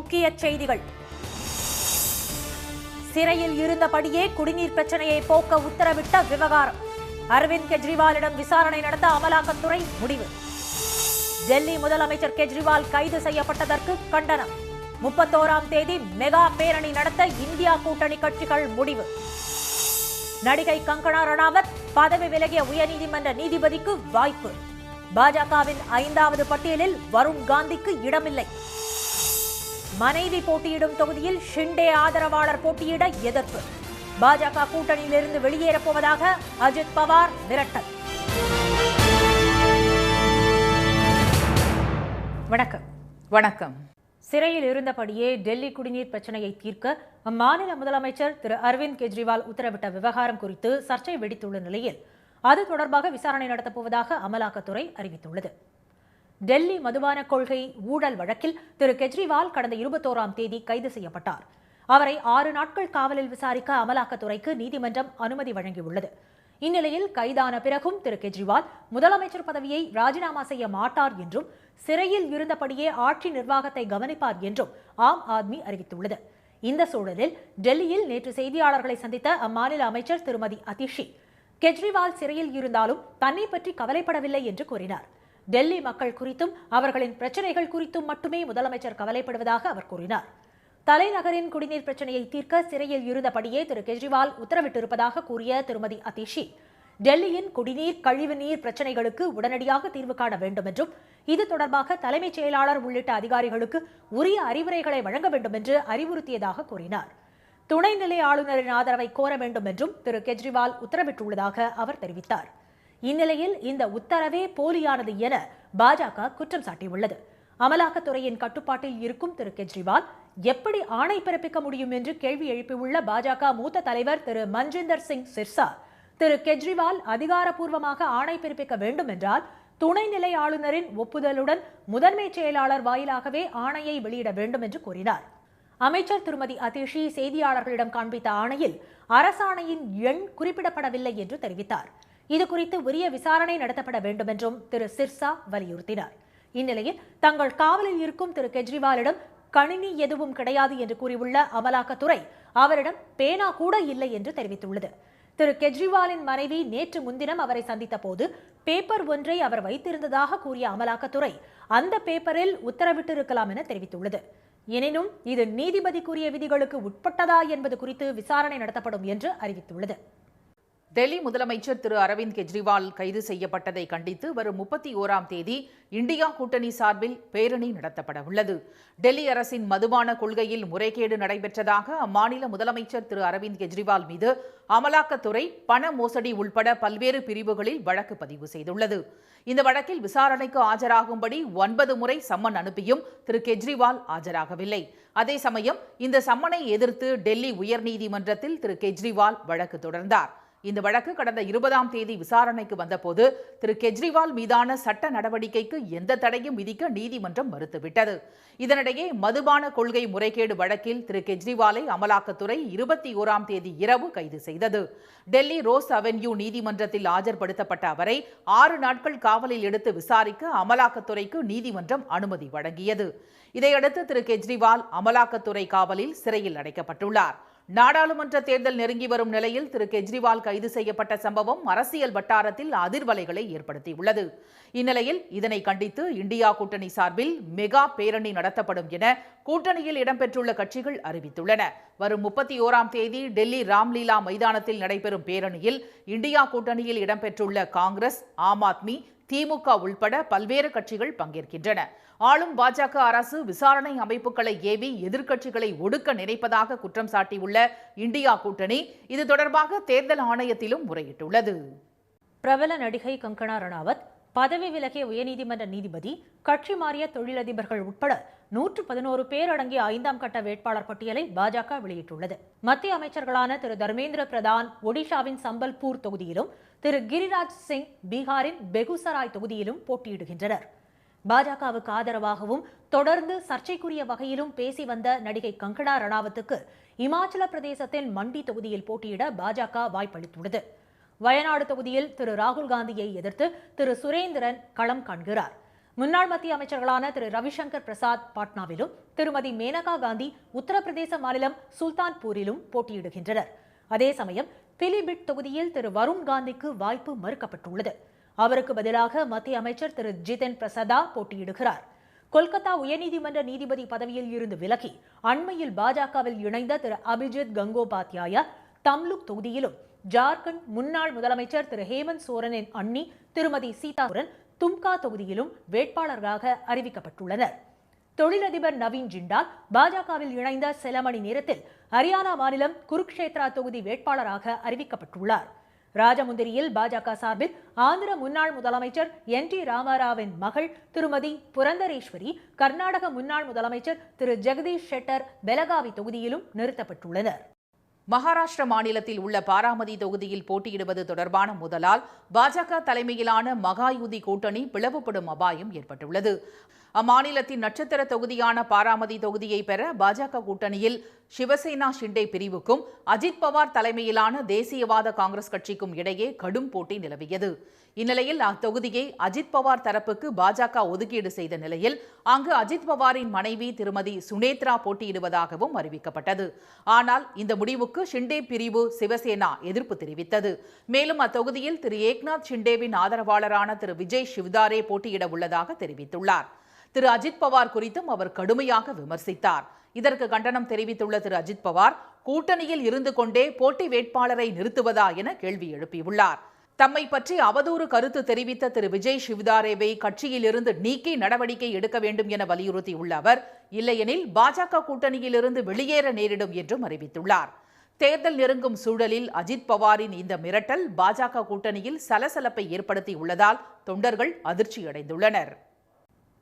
முக்கிய செய்திகள். சிறையில் இருந்தபடியே குடிநீர் பிரச்சனையை போக்க உத்தரவிட்ட விவகாரம். அரவிந்த் கெஜ்ரிவாலிடம் விசாரணை நடத்த அமலாக்கத்துறை முடிவு. டெல்லி முதலமைச்சர் கெஜ்ரிவால் கைது செய்யப்பட்டதற்கு கண்டனம். 31ஆம் தேதி மெகா பேரணி நடத்த இந்தியா கூட்டணி கட்சிகள் முடிவு. நடிகை கங்கனா ரணாவத் பதவி விலகிய உயர்நீதிமன்ற நீதிபதிக்கு வாய்ப்பு. பாஜகவின் 5வது பட்டியலில் வருண் காந்திக்கு இடமில்லை. மனைவி போட்டியிடும் தொகுதியில் ஷிண்டே ஆதரவாளர் போட்டியிட எதிர்ப்பு. பாஜக கூட்டணியிலிருந்து வெளியேறப் போவதாக அஜித் பவார் மிரட்டல். வணக்கம். வணக்கம். சிறையில் இருந்தபடியே டெல்லி குடிநீர் பிரச்சனையை தீர்க்க அம்மாநில முதலமைச்சர் திரு அரவிந்த் கெஜ்ரிவால் உத்தரவிட்ட விவகாரம் குறித்து சர்ச்சை வெடித்துள்ள நிலையில் அது தொடர்பாக விசாரணை நடத்தப்போவதாக அமலாக்கத்துறை அறிவித்துள்ளது. டெல்லி மதுபான கொள்கை ஊழல் வழக்கில் திரு கெஜ்ரிவால் கடந்த 21ஆம் தேதி கைது செய்யப்பட்டார். அவரை 6 நாட்கள் காவலில் விசாரிக்க அமலாக்கத்துறைக்கு நீதிமன்றம் அனுமதி வழங்கியுள்ளது. இந்நிலையில் கைதான பிறகும் திரு கெஜ்ரிவால் முதலமைச்சர் பதவியை ராஜினாமா செய்ய மாட்டார் என்றும் சிறையில் இருந்தபடியே ஆட்சி நிர்வாகத்தை கவனிப்பார் என்றும் ஆம் ஆத்மி அறிவித்துள்ளது. இந்த சூழலில் டெல்லியில் நேற்று செய்தியாளர்களை சந்தித்த அம்மாநில அமைச்சர் திருமதி அதிஷி கெஜ்ரிவால் சிறையில் இருந்தாலும் தன்னை பற்றி கவலைப்படவில்லை என்று கூறினார். டெல்லி மக்கள் குறித்தும் அவர்களின் பிரச்சனைகள் குறித்தும் மட்டுமே முதலமைச்சர் கவலைப்படுவதாக அவர் கூறினார். தலைநகரின் குடிநீர் பிரச்சனையை தீர்க்க சிறையில் இருந்தபடியே திரு கெஜ்ரிவால் உத்தரவிட்டிருப்பதாக கூறிய திருமதி அதிஷி டெல்லியின் குடிநீர் கழிவுநீர் பிரச்சனைகளுக்கு உடனடியாக தீர்வு காண வேண்டும் என்றும் இது தொடர்பாக தலைமைச் செயலாளர் உள்ளிட்ட அதிகாரிகளுக்கு உரிய அறிவுரைகளை வழங்க வேண்டும் என்று அறிவுறுத்தியதாக கூறினார். துணைநிலை ஆளுநரின் ஆதரவை கோர வேண்டும் என்றும் திரு கெஜ்ரிவால் உத்தரவிட்டுள்ளதாக அவர் தெரிவித்தார். இந்நிலையில் இந்த உத்தரவே போலியானது என பாஜக குற்றம் சாட்டியுள்ளது. அமலாக்கத்துறையின் கட்டுப்பாட்டில் இருக்கும் திரு கெஜ்ரிவால் எப்படி ஆணை பிறப்பிக்க முடியும் என்று கேள்வி எழுப்பியுள்ள பாஜக மூத்த தலைவர் திரு மஞ்சிந்தர் சிங் சிர்சா திரு கெஜ்ரிவால் அதிகாரப்பூர்வமாக ஆணை பிறப்பிக்க வேண்டும் என்றால் துணைநிலை ஆளுநரின் ஒப்புதலுடன் முதன்மை செயலாளர் வாயிலாகவே ஆணையை வெளியிட வேண்டும் என்று கூறினார். அமைச்சர் திருமதி அதிஷி செய்தியாளர்களிடம் காண்பித்த ஆணையில் அரசாணையின் எண் குறிப்பிடப்படவில்லை என்று தெரிவித்தார். இதுகுறித்து உரிய விசாரணை நடத்தப்பட வேண்டும் என்றும் திரு சிர்சா வலியுறுத்தினார். இந்நிலையில் தங்கள் காவலில் இருக்கும் திரு கெஜ்ரிவாலிடம் கணினி எதுவும் கிடையாது என்று கூறியுள்ள அமலாக்கத்துறை அவரிடம் பேனா கூட இல்லை என்று தெரிவித்துள்ளது. திரு கெஜ்ரிவாலின் மனைவி நேற்று முன்தினம் அவரை சந்தித்த போது பேப்பர் ஒன்றை அவர் வைத்திருந்ததாக கூறிய அமலாக்கத்துறை அந்த பேப்பரில் உத்தரவிட்டிருக்கலாம் என தெரிவித்துள்ளது. எனினும் இது நீதிபதி கூறிய விதிகளுக்கு உட்பட்டதா என்பது குறித்து விசாரணை நடத்தப்படும் என்று அறிவித்துள்ளது. டெல்லி முதலமைச்சர் திரு அரவிந்த் கெஜ்ரிவால் கைது செய்யப்பட்டதை கண்டித்து வரும் 31ஆம் தேதி இந்தியா கூட்டணி சார்பில் பேரணி நடத்தப்பட உள்ளது. டெல்லி அரசின் மதுபான கொள்கையில் முறைகேடு நடைபெற்றதாக அம்மாநில முதலமைச்சர் திரு அரவிந்த் கெஜ்ரிவால் மீது அமலாக்கத்துறை பண மோசடி உள்பட பல்வேறு பிரிவுகளில் வழக்கு பதிவு செய்துள்ளது. இந்த வழக்கில் விசாரணைக்கு ஆஜராகும்படி 9 முறை சம்மன் அனுப்பியும் திரு கெஜ்ரிவால் ஆஜராகவில்லை. அதே சமயம் இந்த சம்மனை எதிர்த்து டெல்லி உயர்நீதிமன்றத்தில் திரு கெஜ்ரிவால் வழக்கு தொடர்ந்தார். இந்த வழக்கு கடந்த 20ஆம் தேதி விசாரணைக்கு வந்தபோது திரு கெஜ்ரிவால் மீதான சட்ட நடவடிக்கைக்கு எந்த தடையும் விதிக்க நீதிமன்றம் மறுத்துவிட்டது. இதனிடையே மதுபான கொள்கை முறைகேடு வழக்கில் திரு கெஜ்ரிவாலை அமலாக்கத்துறை 21ஆம் தேதி இரவு கைது செய்தது. டெல்லி ரோஸ் அவென்யூ நீதிமன்றத்தில் ஆஜர்படுத்தப்பட்ட அவரை 6 நாட்கள் காவலில் எடுத்து விசாரிக்க அமலாக்கத்துறைக்கு நீதிமன்றம் அனுமதி வழங்கியது. இதையடுத்து திரு கெஜ்ரிவால் அமலாக்கத்துறை காவலில் சிறையில் அடைக்கப்பட்டுள்ளார். நாடாளுமன்ற தேர்தல் நெருங்கி வரும் நிலையில் திரு கெஜ்ரிவால் கைது செய்யப்பட்ட சம்பவம் அரசியல் வட்டாரத்தில் அதிர்வலைகளை ஏற்படுத்தியுள்ளது. இந்நிலையில் இதனை கண்டித்து இந்தியா கூட்டணி சார்பில் மெகா பேரணி நடத்தப்படும் என கூட்டணியில் இடம்பெற்றுள்ள கட்சிகள் அறிவித்துள்ளன. வரும் 31ஆம் தேதி டெல்லி ராம்லீலா மைதானத்தில் நடைபெறும் பேரணியில் இந்தியா கூட்டணியில் இடம்பெற்றுள்ள காங்கிரஸ், ஆம் ஆத்மி, திமுக உள்பட பல்வேறு கட்சிகள் பங்கேற்கின்றன. ஆளும் பாஜக அரசு விசாரணை அமைப்புகளை ஏவி எதிர்க்கட்சிகளை ஒடுக்க நினைப்பதாக குற்றம் சாட்டியுள்ள இந்தியா கூட்டணி இது தொடர்பாக தேர்தல் ஆணையத்திலும் முறையிட்டுள்ளது. பிரபல நடிகை கங்கனா ரணாவத் பதவி விலகிய உயர்நீதிமன்ற நீதிபதி கட்சி மாறிய தொழிலதிபர்கள் உட்பட 111 பேர் அடங்கிய 5ஆம் கட்ட வேட்பாளர் பட்டியலை பாஜக வெளியிட்டுள்ளது. மத்திய அமைச்சர்களான திரு தர்மேந்திர பிரதான் ஒடிஷாவின் சம்பல்பூர் தொகுதியிலும் திரு கிரிராஜ் சிங் பீகாரின் பெகுசராய் தொகுதியிலும் போட்டியிடுகின்றனர். பாஜகவுக்கு ஆதரவாகவும் தொடர்ந்து சர்ச்சைக்குரிய வகையிலும் பேசி வந்த நடிகை கங்கனா ரணாவத்துக்கு இமாச்சல பிரதேசத்தின் மண்டி தொகுதியில் போட்டியிட பாஜக வாய்ப்பளித்துள்ளது. வயநாடு தொகுதியில் திரு ராகுல் காந்தியை எதிர்த்து திரு சுரேந்திரன் களம் காண்கிறார். முன்னாள் மத்திய அமைச்சர்களான திரு ரவிசங்கர் பிரசாத் பாட்னாவிலும் திருமதி மேனகா காந்தி உத்தரப்பிரதேச மாநிலம் சுல்தான்பூரிலும் போட்டியிடுகின்றனர். அதே சமயம் பிலிபிட் தொகுதியில் திரு வருண் காந்திக்கு வாய்ப்பு மறுக்கப்பட்டுள்ளது. அவருக்கு பதிலாக மத்திய அமைச்சர் திரு ஜிதேன் பிரசாதா போட்டியிடுகிறார். கொல்கத்தா உயர்நீதிமன்ற நீதிபதி பதவியில் இருந்து விலகி அண்மையில் பாஜகவில் இணைந்த திரு அபிஜித் கங்கோபாத்யாயா தம்லுக் தொகுதியிலும், ஜார்க்கண்ட் முன்னாள் முதலமைச்சர் திரு ஹேமந்த் சோரனின் அண்ணி திருமதி சீதாபுரன் தும்கா தொகுதியிலும் வேட்பாளர்களாக அறிவிக்கப்பட்டுள்ளனர். தொழிலதிபர் நவீன் ஜிண்டால் பாஜகவில் இணைந்த சில மணி நேரத்தில் ஹரியானா மாநிலம் குருக்ஷேத்ரா தொகுதி வேட்பாளராக அறிவிக்கப்பட்டுள்ளார். ராஜமுந்திரியில் பாஜக சார்பில் ஆந்திர முன்னாள் முதலமைச்சர் என் டி ராமாராவின் மகள் திருமதி புரந்தரேஸ்வரி, கர்நாடக முன்னாள் முதலமைச்சர் திரு ஜெகதீஷ் ஷெட்டர் பெலகாவி தொகுதியிலும் நிறுத்தப்பட்டுள்ளனர். மகாராஷ்டிர மாநிலத்தில் உள்ள பாராமதி தொகுதியில் போட்டியிடுவது தொடர்பான மோதலால் பாஜக தலைமையிலான மகாயுதி கூட்டணி பிளவுபடும் அபாயம் ஏற்பட்டுள்ளது. அம்மாநிலத்தின் நட்சத்திர தொகுதியான பாராமதி தொகுதியை பெற பாஜக கூட்டணியில் சிவசேனா ஷிண்டே பிரிவுக்கும் அஜித் பவார் தலைமையிலான தேசியவாத காங்கிரஸ் கட்சிக்கும் இடையே கடும் போட்டி நிலவியது. இந்நிலையில் அத்தொகுதியை அஜித் பவார் தரப்புக்கு பாஜக ஒதுக்கீடு செய்த நிலையில் அங்கு அஜித் பவாரின் மனைவி திருமதி சுனேத்ரா போட்டியிடுவதாகவும் அறிவிக்கப்பட்டது. ஆனால் இந்த முடிவுக்கு ஷிண்டே பிரிவு சிவசேனா எதிர்ப்பு தெரிவித்தது. மேலும் அத்தொகுதியில் திரு ஏக்நாத் ஷிண்டேவின் ஆதரவாளரான திரு விஜய் ஷிவ்தாரே போட்டியிட உள்ளதாக தெரிவித்துள்ளார். திரு அஜித் பவார் குறித்தும் அவர் கடுமையாக விமர்சித்தார். இதற்கு கண்டனம் தெரிவித்துள்ள திரு அஜித் பவார், கூட்டணியில் இருந்து கொண்டே போட்டி வேட்பாளரை நிறுத்துவதா என கேள்வி எழுப்பியுள்ளார். தம்மை பற்றி அவதூறு கருத்து தெரிவித்த திரு விஜய் ஷிவ்தாரேவை கட்சியில் இருந்து நீக்கி நடவடிக்கை எடுக்க வேண்டும் என வலியுறுத்தியுள்ள அவர், இல்லையெனில் பாஜக கூட்டணியில் இருந்து வெளியேற நேரிடும் என்றும் அறிவித்துள்ளார். தேர்தல் நெருங்கும் சூழலில் அஜித் பவாரின் இந்த மிரட்டல் பாஜக கூட்டணியில் சலசலப்பை ஏற்படுத்தியுள்ளதால் தொண்டர்கள் அதிர்ச்சியடைந்துள்ளனர்.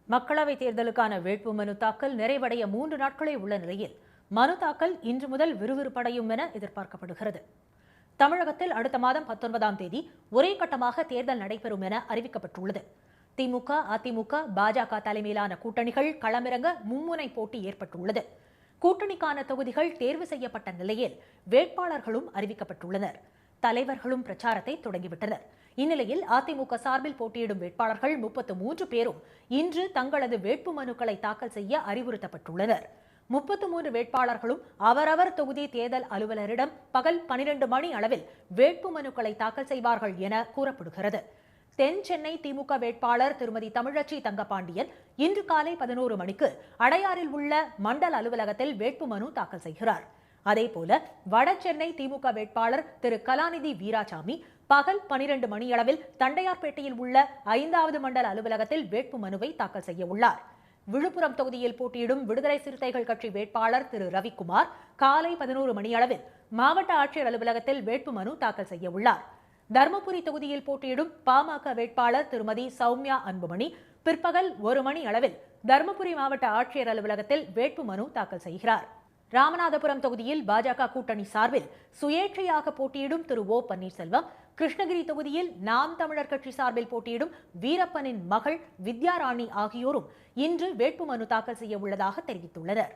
மக்களவைத் தேர்தலுக்கான வேட்புமனு தாக்கல் நிறைவடைய 3 நாட்களே உள்ள நிலையில் மனு தாக்கல் இன்று முதல் விறுவிறுப்படையும் என எதிர்பார்க்கப்படுகிறது. தமிழகத்தில் அடுத்த மாதம் 19ஆம் தேதி ஒரே கட்டமாக தேர்தல் நடைபெறும் என அறிவிக்கப்பட்டுள்ளது. திமுக, அதிமுக, பாஜக தலைமையிலான கூட்டணிகள் களமிறங்க மும்முனை போட்டி ஏற்பட்டுள்ளது. கூட்டணிக்கான தொகுதிகள் தேர்வு செய்யப்பட்ட நிலையில் வேட்பாளர்களும் அறிவிக்கப்பட்டுள்ளனர். தலைவர்களும் பிரச்சாரத்தை தொடங்கிவிட்டனர். இந்நிலையில் அதிமுக சார்பில் போட்டியிடும் வேட்பாளர்கள் 33 பேரும் இன்று தங்களது வேட்புமனுக்களை தாக்கல் செய்ய அறிவுறுத்தப்பட்டுள்ளனர். 33 வேட்பாளர்களும் அவரவர் தொகுதி தேர்தல் அலுவலரிடம் பகல் 12 மணி அளவில் வேட்புமனுக்களை தாக்கல் செய்வார்கள் என கூறப்படுகிறது. தென் சென்னை திமுக வேட்பாளர் திருமதி தமிழச்சி தங்கபாண்டியன் இன்று காலை 11 மணிக்கு அடையாறில் உள்ள மண்டல அலுவலகத்தில் வேட்புமனு தாக்கல் செய்கிறார். அதேபோல வட சென்னை திமுக வேட்பாளர் திரு கலாநிதி வீராசாமி பகல் 12 மணியளவில் தண்டையார்பேட்டையில் உள்ள 5வது மண்டல அலுவலகத்தில் வேட்புமனுவை தாக்கல் செய்ய உள்ளார். விழுப்புரம் தொகுதியில் போட்டியிடும் விடுதலை சிறுத்தைகள் கட்சி வேட்பாளர் திரு ரவிக்குமார் காலை 11 மணியளவில் மாவட்ட ஆட்சியர் அலுவலகத்தில் வேட்புமனு தாக்கல் செய்ய உள்ளார். தர்மபுரி தொகுதியில் போட்டியிடும் பாமக வேட்பாளர் திருமதி சௌமியா அன்புமணி பிற்பகல் 1 மணி அளவில் தர்மபுரி மாவட்ட ஆட்சியர் அலுவலகத்தில் வேட்புமனு தாக்கல் செய்கிறார். ராமநாதபுரம் தொகுதியில் பாஜக கூட்டணி சார்பில் சுயேட்சையாக போட்டியிடும் திரு ஓ பன்னீர்செல்வம், கிருஷ்ணகிரி தொகுதியில் நாம் தமிழர் கட்சி சார்பில் போட்டியிடும் வீரப்பனின் மகள் வித்யாராணி ஆகியோரும் இன்று வேட்புமனு தாக்கல் செய்ய உள்ளதாக தெரிவித்துள்ளனர்.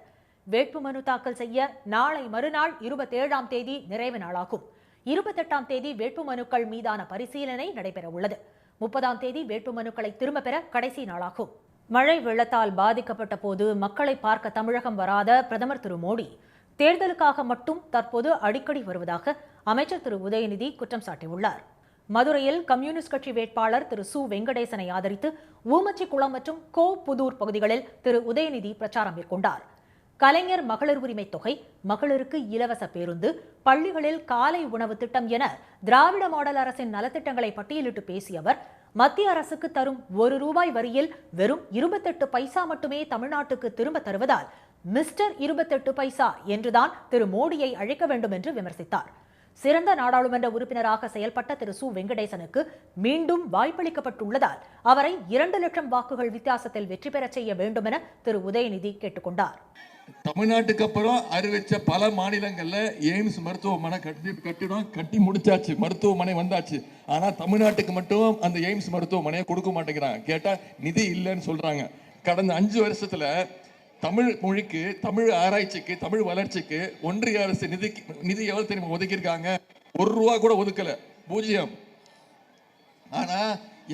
வேட்புமனு தாக்கல் செய்ய நாளை மறுநாள் 27ஆம் தேதி நிறைவு நாளாகும். 28ஆம் தேதி வேட்புமனுக்கள் மீதான பரிசீலனை நடைபெற உள்ளது. 30ஆம் தேதி வேட்புமனுக்களை திரும்ப பெற கடைசி நாளாகும். மழை வெள்ளத்தால் பாதிக்கப்பட்ட போது மக்களை பார்க்க தமிழகம் வராத பிரதமர் திரு மோடி தேர்தலுக்காக மட்டும் தற்போது அடிக்கடி வருவதாக அமைச்சர் திரு உதயநிதி குற்றம் சாட்டியுள்ளார். மதுரையில் கம்யூனிஸ்ட் கட்சி வேட்பாளர் திரு சு வெங்கடேசனை ஆதரித்து ஊமச்சிக்குளம் மற்றும் கோபுதூர் பகுதிகளில் திரு உதயநிதி பிரச்சாரம் மேற்கொண்டார். கலைஞர் மகளிர் உரிமை தொகை, மகளிருக்கு இலவச பேருந்து, பள்ளிகளில் காலை உணவு திட்டம் என திராவிட மாடல் அரசின் நலத்திட்டங்களை பட்டியலிட்டு பேசிய அவர், மத்திய அரசுக்கு தரும் ₹1 வரியில் வெறும் 28 பைசா மட்டுமே தமிழ்நாட்டுக்கு திரும்ப தருவதால் மிஸ்டர் 28 பைசா என்றுதான் திரு மோடியை அழைக்க வேண்டும் என்று விமர்சித்தார். சிறந்த நாடாளுமன்ற உறுப்பினராக செயல்பட்ட திரு சு வெங்கடேசனுக்கு மீண்டும் வாய்ப்பளிக்கப்பட்டுள்ளதால் அவரை 2 லட்சம் வாக்குகள் வித்தியாசத்தில் வெற்றி பெறச் செய்ய வேண்டும் என திரு உதயநிதி கேட்டுக்கொண்டார். தமிழ்நாட்டுக்கு அப்புறம் அறிவிச்ச பல மாநிலங்கள்ல எய்ம்ஸ் மருத்துவமனை கட்டி முடிச்சாச்சு, மருத்துவமனை வந்தாச்சு. ஆனா தமிழ்நாட்டுக்கு மட்டும் அந்த எய்ம்ஸ் மருத்துவமனையை கொடுக்க மாட்டேங்கிறாங்க. கேட்டா நிதி இல்லைன்னு சொல்றாங்க. கடந்த 5 வருஷத்துல தமிழ் மொழிக்கு, தமிழ் ஆராய்ச்சிக்கு, தமிழ் வளர்ச்சிக்கு ஒன்றிய அரசு நிதி எவ்வளவு தெரியுமா ஒதுக்கியிருக்காங்க? ₹1 கூட ஒதுக்கல, 0. ஆனா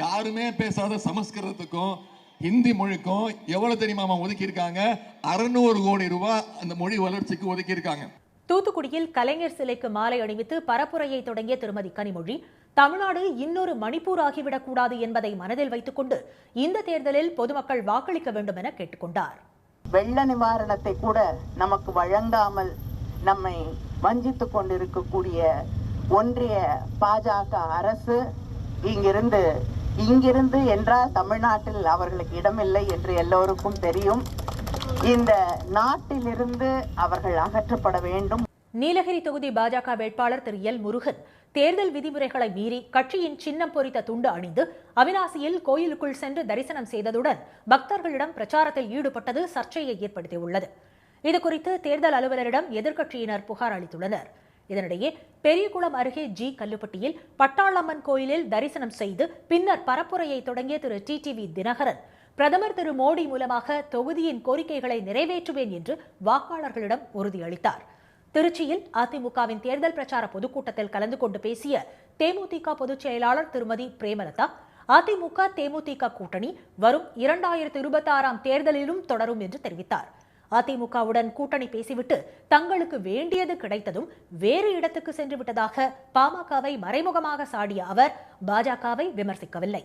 யாருமே பேசாத சமஸ்கிருதத்துக்கும் ஹிந்தி மொழிக்கும் எவ்வளவு தெரியுமா ஒதுக்கி இருக்காங்க? 600 கோடி ரூபாய் அந்த மொழி வளர்ச்சிக்கு ஒதுக்கி இருக்காங்க. தூத்துக்குடியில் கலைஞர் சிலைக்கு மாலை அணிவித்து பரப்புரையை தொடங்கிய திருமதி கனிமொழி, தமிழ்நாடு இன்னொரு மணிப்பூர் ஆகிவிடக் கூடாது என்பதை மனதில் வைத்துக் கொண்டு இந்த தேர்தலில் பொதுமக்கள் வாக்களிக்க வேண்டும் என கேட்டுக்கொண்டார். வெள்ள நிவாரணத்தை கூட நமக்கு வழங்காமல் நம்மை வஞ்சித்துக் கொண்டிருக்கக்கூடிய ஒன்றிய பாஜக அரசு இங்கிருந்து என்றால் தமிழ்நாட்டில் அவர்களுக்கு இடமில்லை என்று எல்லோருக்கும் தெரியும். இந்த நாட்டிலிருந்து அவர்கள் அகற்றப்பட வேண்டும். நீலகிரி தொகுதி பாஜக வேட்பாளர் திரு எல் முருகன் தேர்தல் விதிமுறைகளை மீறி கட்சியின் சின்னம் பொறித்த துண்டு அணிந்து அவிநாசியில் கோயிலுக்குள் சென்று தரிசனம் செய்ததுடன் பக்தர்களிடம் பிரச்சாரத்தில் ஈடுபட்டது சர்ச்சையை ஏற்படுத்தியுள்ளது. இதுகுறித்து தேர்தல் அலுவலரிடம் எதிர்க்கட்சியினர் புகார் அளித்துள்ளனர். இதனிடையே பெரியகுளம் அருகே ஜி கல்லுப்பட்டியில் பட்டாளம்மன் கோயிலில் தரிசனம் செய்து பின்னர் பரப்புரையை தொடங்கிய திரு டிடிவி தினகரன், பிரதமர் திரு மோடி மூலமாக தொகுதியின் கோரிக்கைகளை நிறைவேற்றுவேன் என்று வாக்காளர்களிடம் உறுதியளித்தார். திருச்சியில் அதிமுகவின் தேர்தல் பிரச்சார பொதுக்கூட்டத்தில் கலந்து கொண்டு பேசிய தேமுதிக பொதுச் செயலாளர் திருமதி பிரேமலதா, அதிமுக தேமுதிக கூட்டணி வரும் 2026 தேர்தலிலும் தொடரும் என்று தெரிவித்தார். அதிமுகவுடன் கூட்டணி பேசிவிட்டு தங்களுக்கு வேண்டியது கிடைத்ததும் வேறு இடத்துக்கு சென்று விட்டதாக பாமகவை மறைமுகமாக சாடிய அவர் பாஜகவை விமர்சிக்கவில்லை.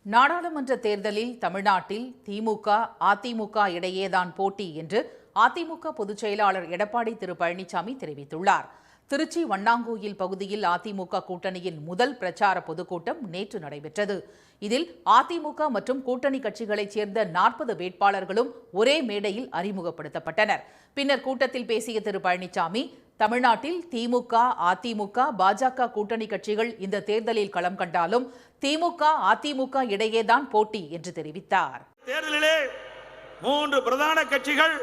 நாடாளுமன்ற தேர்தலில் தமிழ்நாட்டில் திமுக அதிமுக இடையேதான் போட்டி என்று அதிமுக பொதுச் செயலாளர் எடப்பாடி திரு பழனிசாமி தெரிவித்துள்ளார். திருச்சி வண்ணாங்கோயில் பகுதியில் அதிமுக கூட்டணியின் முதல் பிரச்சார பொதுக்கூட்டம் நேற்று நடைபெற்றது. இதில் அதிமுக மற்றும் கூட்டணி கட்சிகளைச் சேர்ந்த 40 வேட்பாளர்களும் ஒரே மேடையில் அறிமுகப்படுத்தப்பட்டனர். பின்னர் கூட்டத்தில் பேசிய திரு பழனிசாமி, தமிழ்நாட்டில் திமுக அதிமுக பாஜக கூட்டணி கட்சிகள் இந்த தேர்தலில் களம் கண்டாலும் திமுக அதிமுக இடையேதான் போட்டி என்று தெரிவித்தார். தேர்தலிலே 3 பிரதான கட்சிகள்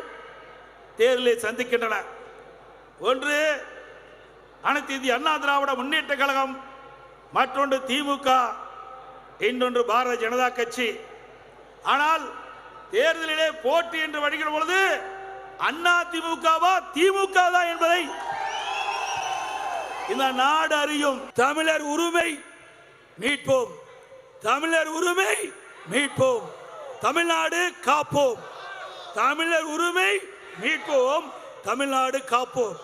தேர்தலை சந்திக்கின்றன. ஒன்று அனைத்து இந்திய அண்ணா திராவிட முன்னேற்ற கழகம், மற்றொன்று திமுக, இன்னொன்று பாரதிய ஜனதா கட்சி. ஆனால் தேர்தலிலே போட்டி என்று வருகிற பொழுது அண்ணா திமுகவா திமுக தான் என்பதை இந்த நாடு அறியும். தமிழர் உரிமை மீட்போம், தமிழர் உரிமை மீட்போம், தமிழ்நாடு காப்போம், தமிழர் உரிமை மீட்போம், தமிழ்நாடு காப்போம்.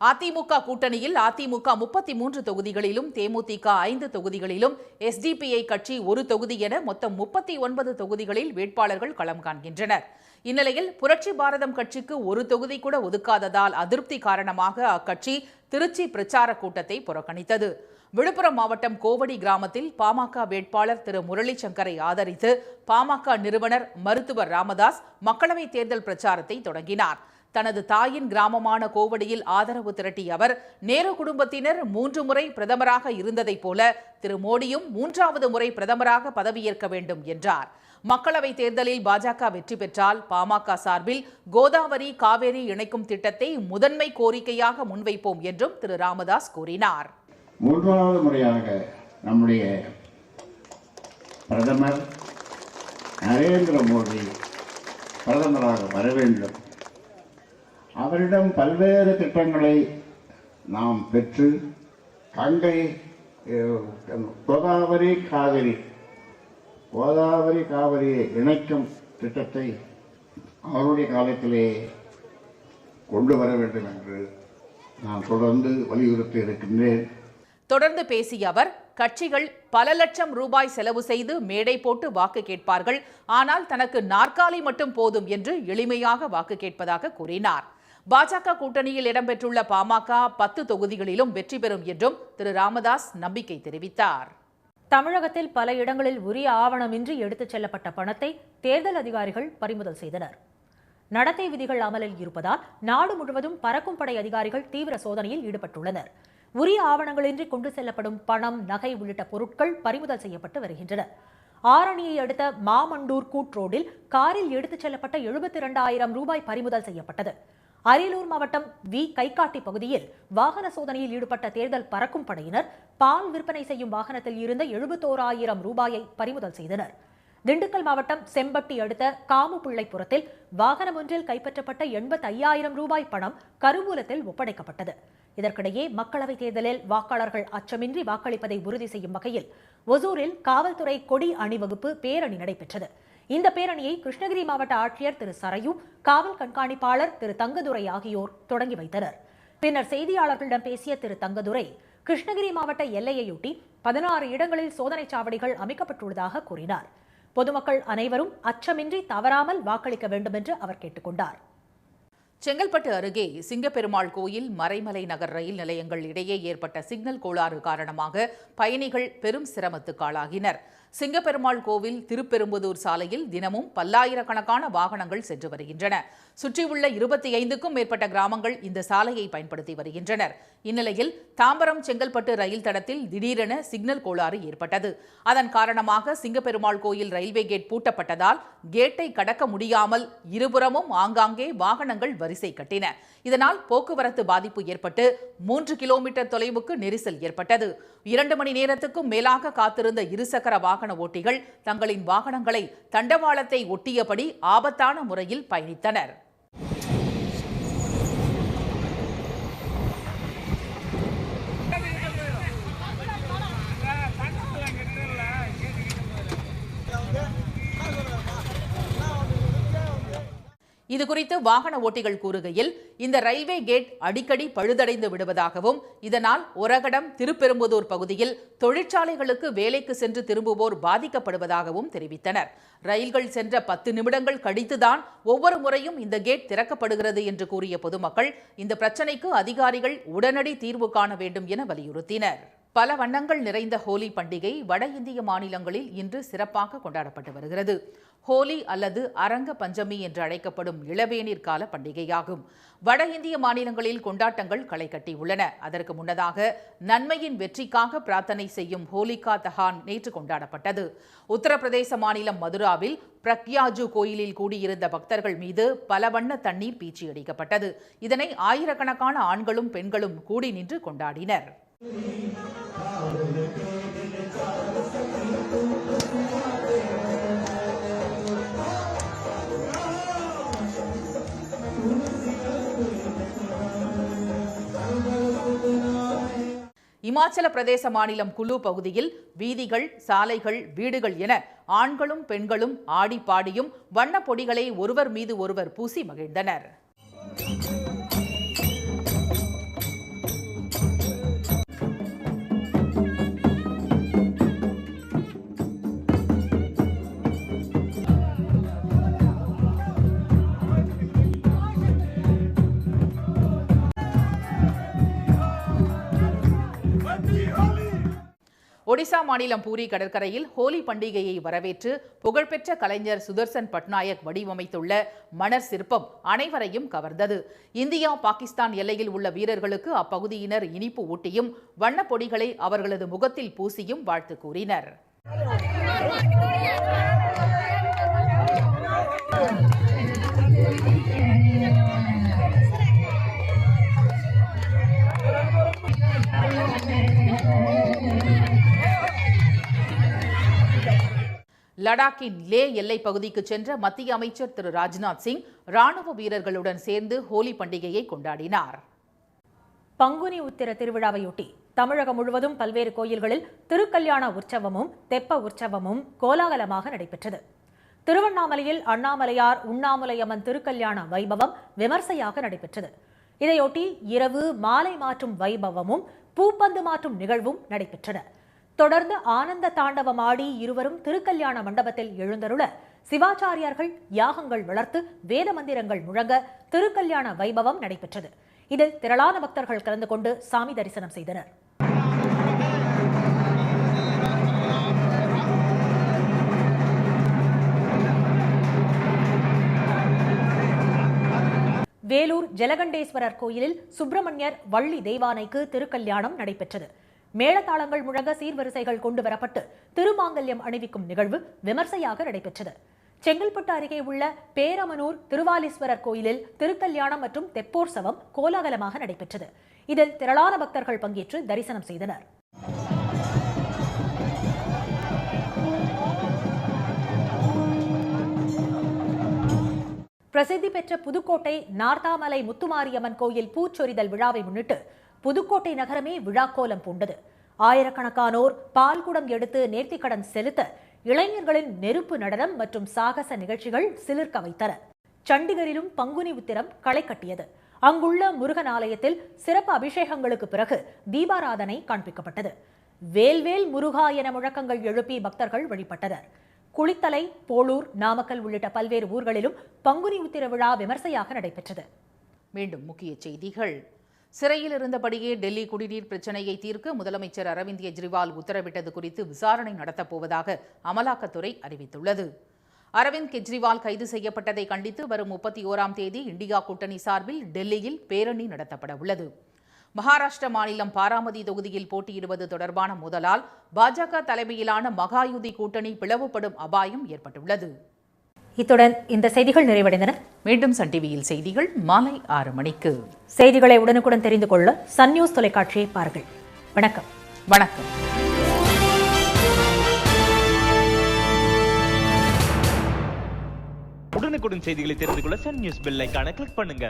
அதிமுக கூட்டணியில் அதிமுக 33 தொகுதிகளிலும் தேமுதிக 5 தொகுதிகளிலும் எஸ்டிபிஐ கட்சி 1 தொகுதி என மொத்தம் 39 தொகுதிகளில் வேட்பாளர்கள் களம் காண்கின்றனர். இந்நிலையில் புரட்சி பாரதம் கட்சிக்கு 1 தொகுதி கூட ஒதுக்காததால் அதிருப்தி காரணமாக அக்கட்சி திருச்சி பிரச்சார கூட்டத்தை புறக்கணித்தது. விழுப்புரம் மாவட்டம் கோவடி கிராமத்தில் பாமக வேட்பாளர் திரு முரளி சங்கரை ஆதரித்து பாமக நிறுவனர் மருத்துவர் ராமதாஸ் மக்களவைத் தேர்தல் பிரச்சாரத்தை தொடங்கினார். தனது தாயின் கிராமமான கோவடியில் ஆதரவு திரட்டிய அவர், நேரு குடும்பத்தினர் 3 முறை பிரதமராக இருந்ததைப் போல திரு மோடியும் 3வது முறை பிரதமராக பதவியேற்க வேண்டும் என்றார். மக்களவைத் தேர்தலில் பாஜக வெற்றி பெற்றால் பாமக சார்பில் கோதாவரி காவேரி இணைக்கும் திட்டத்தை முதன்மை கோரிக்கையாக முன்வைப்போம் என்றும் திரு ராமதாஸ் கூறினார். 3வது முறையாக நம்முடைய பிரதமர் நரேந்திர மோடி பிரதமராக வர வேண்டும். அவரிடம் பல்வேறு திட்டங்களை நாம் பெற்று கங்கை கோதாவரி காவிரியை இணைக்கும் திட்டத்தை அவருடைய காலத்திலே கொண்டு வர வேண்டும் என்று நான் தொடர்ந்து வலியுறுத்தி இருக்கின்றேன். தொடர்ந்து பேசிய அவர், கட்சிகள் பல லட்சம் ரூபாய் செலவு செய்து மேடை போட்டு வாக்கு கேட்பார்கள், ஆனால் தனக்கு நாற்காலி மட்டும் போதும் என்று எளிமையாக வாக்கு கேட்பதாக கூறினார். பாஜக கூட்டணியில் இடம்பெற்றுள்ள பாமக 10 தொகுதிகளிலும் வெற்றி பெறும் என்றும் திரு ராமதாஸ் நம்பிக்கை தெரிவித்தார். தமிழகத்தில் பல இடங்களில் உரிய ஆவணமின்றி எடுத்துச் செல்லப்பட்ட பணத்தை தேர்தல் அதிகாரிகள் பறிமுதல் செய்தனர். நடத்தை விதிகள் அமலில் இருப்பதால் நாடு முழுவதும் பறக்கும் படை அதிகாரிகள் தீவிர சோதனையில் ஈடுபட்டுள்ளனர். உரிய ஆவணங்களின்றி கொண்டு செல்லப்படும் பணம், நகை உள்ளிட்ட பொருட்கள் பறிமுதல் செய்யப்பட்டு வருகின்றன. ஆரணியை அடுத்த மாமண்டூர் கூட்ரோடில் காரில் எடுத்துச் செல்லப்பட்ட 72,000 ரூபாய் பறிமுதல் செய்யப்பட்டது. அரியலூர் மாவட்டம் கைகாட்டி பகுதியில் வாகன சோதனையில் ஈடுபட்ட தேர்தல் பறக்கும் படையினர் பால் விற்பனை செய்யும் வாகனத்தில் இருந்த 71,000 ரூபாயை பறிமுதல் செய்தனர். திண்டுக்கல் மாவட்டம் செம்பட்டி அடுத்த காமுப்பிள்ளைபுரத்தில் வாகனம் ஒன்றில் கைப்பற்றப்பட்ட 85,000 ரூபாய் பணம் கருவூலத்தில் ஒப்படைக்கப்பட்டது. இதற்கிடையே மக்களவைத் தேர்தலில் வாக்காளர்கள் அச்சமின்றி வாக்களிப்பதை உறுதி செய்யும் வகையில் ஒசூரில் காவல்துறை கொடி அணிவகுப்பு பேரணி நடைபெற்றது. இந்த பேரணியை கிருஷ்ணகிரி மாவட்ட ஆட்சியர் திரு சரையு, காவல் கண்காணிப்பாளர் திரு தங்கதுரை ஆகியோர் தொடங்கி வைத்தனர். பின்னர் செய்தியாளர்களிடம் பேசிய திரு தங்கதுரை, கிருஷ்ணகிரி மாவட்ட எல்லையையொட்டி 16 இடங்களில் சோதனைச் சாவடிகள் அமைக்கப்பட்டுள்ளதாக கூறினார். பொதுமக்கள் அனைவரும் அச்சமின்றி தவறாமல் வாக்களிக்க வேண்டும் என்று அவர் கேட்டுக்கொண்டார். செங்கல்பட்டு அருகே சிங்கப்பெருமாள் கோயில், மறைமலை நகர் ரயில் நிலையங்கள் இடையே ஏற்பட்ட சிக்னல் கோளாறு காரணமாக பயணிகள் பெரும் சிரமத்துக்கு ஆளாகினர். சிங்கப்பெருமாள் கோவில் திருப்பெரும்புதூர் சாலையில் தினமும் பல்லாயிரக்கணக்கான வாகனங்கள் சென்று வருகின்றன. சுற்றியுள்ள 25க்கும் மேற்பட்ட கிராமங்கள் இந்த சாலையை பயன்படுத்தி வருகின்றனர். இந்நிலையில் தாம்பரம் செங்கல்பட்டு ரயில் தடத்தில் திடீரென சிக்னல் கோளாறு ஏற்பட்டது. அதன் காரணமாக சிங்கப்பெருமாள் கோயில் ரயில்வே கேட் பூட்டப்பட்டதால் கேட்டை கடக்க முடியாமல் இருபுறமும் ஆங்காங்கே வாகனங்கள் வரிசை கட்டின. இதனால் போக்குவரத்து பாதிப்பு ஏற்பட்டு 3 கிலோமீட்டர் தொலைவுக்கு நெரிசல் ஏற்பட்டது. 2 மணி நேரத்துக்கும் மேலாக காத்திருந்த இருசக்கர வாகன ஓட்டிகள் தங்களின் வாகனங்களை தண்டவாளத்தை ஒட்டியபடி ஆபத்தான முறையில் பயணித்தனர். இதுகுறித்து வாகன ஓட்டிகள் கூறுகையில், இந்த ரயில்வே கேட் அடிக்கடி பழுதடைந்து விடுவதாகவும், இதனால் ஒரகடம் திருப்பெரும்புதூர் பகுதியில் தொழிற்சாலைகளுக்கு வேலைக்கு சென்று திரும்புவோர் பாதிக்கப்படுவதாகவும் தெரிவித்தனர். ரயில்கள் சென்ற 10 நிமிடங்கள் கழித்துதான் ஒவ்வொரு முறையும் இந்த கேட் திறக்கப்படுகிறது என்று கூறிய பொதுமக்கள் இந்த பிரச்சினைக்கு அதிகாரிகள் உடனடி தீர்வு காண வேண்டும் என வலியுறுத்தினர். பல வண்ணங்கள் நிறைந்த ஹோலி பண்டிகை வட இந்திய மாநிலங்களில் இன்று சிறப்பாக கொண்டாடப்பட்டு வருகிறது. ஹோலி அல்லது அரங்க பஞ்சமி என்று அழைக்கப்படும் இளவேநீர் கால பண்டிகையாகும். வட இந்திய மாநிலங்களில் கொண்டாட்டங்கள் களை கட்டியுள்ளன. அதற்கு முன்னதாக நன்மையின் வெற்றிக்காக பிரார்த்தனை செய்யும் ஹோலிகா தஹான் நேற்று கொண்டாடப்பட்டது. உத்தரப்பிரதேச மாநிலம் மதுராவில் பிரக்யாஜு கோயிலில் கூடியிருந்த பக்தர்கள் மீது பல வண்ண தண்ணீர் பீச்சி அடிக்கப்பட்டது. இதனை ஆயிரக்கணக்கான ஆண்களும் பெண்களும் கூடி நின்று கொண்டாடினர். இமாச்சல பிரதேச மாநிலம் குலு பகுதியில் வீதிகள், சாலைகள், வீடுகள் என ஆண்களும் பெண்களும் ஆடி பாடியும் வண்ணப் பொடிகளை ஒருவர் மீது ஒருவர் பூசி மகிழ்ந்தனர். ஒடிசா மாநிலம் பூரி கடற்கரையில் ஹோலி பண்டிகையை வரவேற்று புகழ்பெற்ற கலைஞர் சுதர்சன் பட்நாயக் வடிவமைத்துள்ள மணர் சிற்பம் அனைவரையும் கவர்ந்தது. இந்தியா, பாகிஸ்தான் எல்லையில் உள்ள வீரர்களுக்கு அப்பகுதியினர் இனிப்பு ஊட்டியும் வண்ணப் பொடிகளை அவர்களது முகத்தில் பூசியும் வாழ்த்து கூறினர். லடாக்கின் லே எல்லைப் பகுதிக்கு சென்ற மத்திய அமைச்சர் திரு ராஜ்நாத் சிங் ராணுவ வீரர்களுடன் சேர்ந்து ஹோலி பண்டிகையை கொண்டாடினார். பங்குனி உத்திர திருவிழாவையொட்டி தமிழகம் முழுவதும் பல்வேறு கோயில்களில் திருக்கல்யாண உற்சவமும் தெப்ப உற்சவமும் கோலாகலமாக நடைபெற்றது. திருவண்ணாமலையில் அண்ணாமலையார் உண்ணாமுலையம்மன் திருக்கல்யாண வைபவம் விமர்சையாக நடைபெற்றது. இதையொட்டி இரவு மாலை மாற்றும் வைபவமும் பூப்பந்து மாற்றும் நிகழ்வும் நடைபெற்றன. தொடர்ந்து ஆனந்த தாண்டவம் ஆடி இருவரும் திருக்கல்யாண மண்டபத்தில் எழுந்தருள சிவாச்சாரியார்கள் யாகங்கள் வளர்த்து வேத மந்திரங்கள் முழங்க திருக்கல்யாண வைபவம் நடைபெற்றது. இதில் திரளான பக்தர்கள் கலந்து கொண்டு சாமி தரிசனம் செய்தனர். வேலூர் ஜலகண்டேஸ்வரர் கோயிலில் சுப்பிரமணியர் வள்ளி தெய்வானைக்கு திருக்கல்யாணம் நடைபெற்றது. மேளதாளங்கள் முழங்க சீர்வரிசைகள் கொண்டு வரப்பட்டு திருமாங்கல்யம் அணிவிக்கும் நிகழ்வு விமர்சையாக நடைபெற்றது. செங்கல்பட்டு அருகே உள்ள பேரமனூர் திருவாலீஸ்வரர் கோயிலில் திருக்கல்யாணம் மற்றும் தெப்போற்சவம் கோலாகலமாக நடைபெற்றது. இதில் திரளான பக்தர்கள் பங்கேற்று தரிசனம் செய்தனர். பிரசித்தி பெற்ற புதுக்கோட்டை நார்த்தாமலை முத்துமாரியம்மன் கோயில் பூச்சொரிதல் விழாவை முன்னிட்டு புதுக்கோட்டை நகரமே விழாக்கோலம் பூண்டது. ஆயிரக்கணக்கானோர் பால்குடம் எடுத்து நேர்த்திக்கடன் செலுத்த இளைஞர்களின் நெருப்பு நடனம் மற்றும் சாகச நிகழ்ச்சிகள் சிலிர்க்க வைத்தன. சண்டிகரிலும் பங்குனி உத்திரம் களை கட்டியது. அங்குள்ள முருகன் ஆலயத்தில் சிறப்பு அபிஷேகங்களுக்கு பிறகு தீபாராதனை காண்பிக்கப்பட்டது. வேல்வேல் முருகா என முழக்கங்கள் எழுப்பி பக்தர்கள் வழிபட்டனர். குளித்தலை, போளூர், நாமக்கல் உள்ளிட்ட பல்வேறு ஊர்களிலும் பங்குனி உத்திர விழா விமர்சையாக நடைபெற்றது. மீண்டும் முக்கிய செய்திகள். சிறையில் இருந்தபடியே டெல்லி குடிநீர் பிரச்சினையை தீர்க்க முதலமைச்சர் அரவிந்த் கெஜ்ரிவால் உத்தரவிட்டது குறித்து விசாரணை நடத்தப்போவதாக அமலாக்கத்துறை அறிவித்துள்ளது. அரவிந்த் கெஜ்ரிவால் கைது செய்யப்பட்டதை கண்டித்து வரும் 31ஆம் தேதி இண்டியா கூட்டணி சார்பில் டெல்லியில் பேரணி நடத்தப்பட உள்ளது. மகாராஷ்டிர மாநிலம் பாராமதி தொகுதியில் போட்டியிடுவது தொடர்பான மோதலால் பாஜக தலைமையிலான மகாயுதி கூட்டணி பிளவுபடும் அபாயம் ஏற்பட்டுள்ளது. இத்துடன் இந்த செய்திகள் நிறைவடைந்தன. மீண்டும் சன் டிவியில் செய்திகள் மாலை 6 மணிக்கு. செய்திகளை உடனுக்குடன் தெரிந்து கொள்ள சன் நியூஸ் தொலைக்காட்சியை பாருங்கள். வணக்கம். வணக்கம். உடனுக்குடன் செய்திகளை தெரிந்து கொள்ள சன் நியூஸ் பெல் ஐகானை கிளிக் பண்ணுங்க.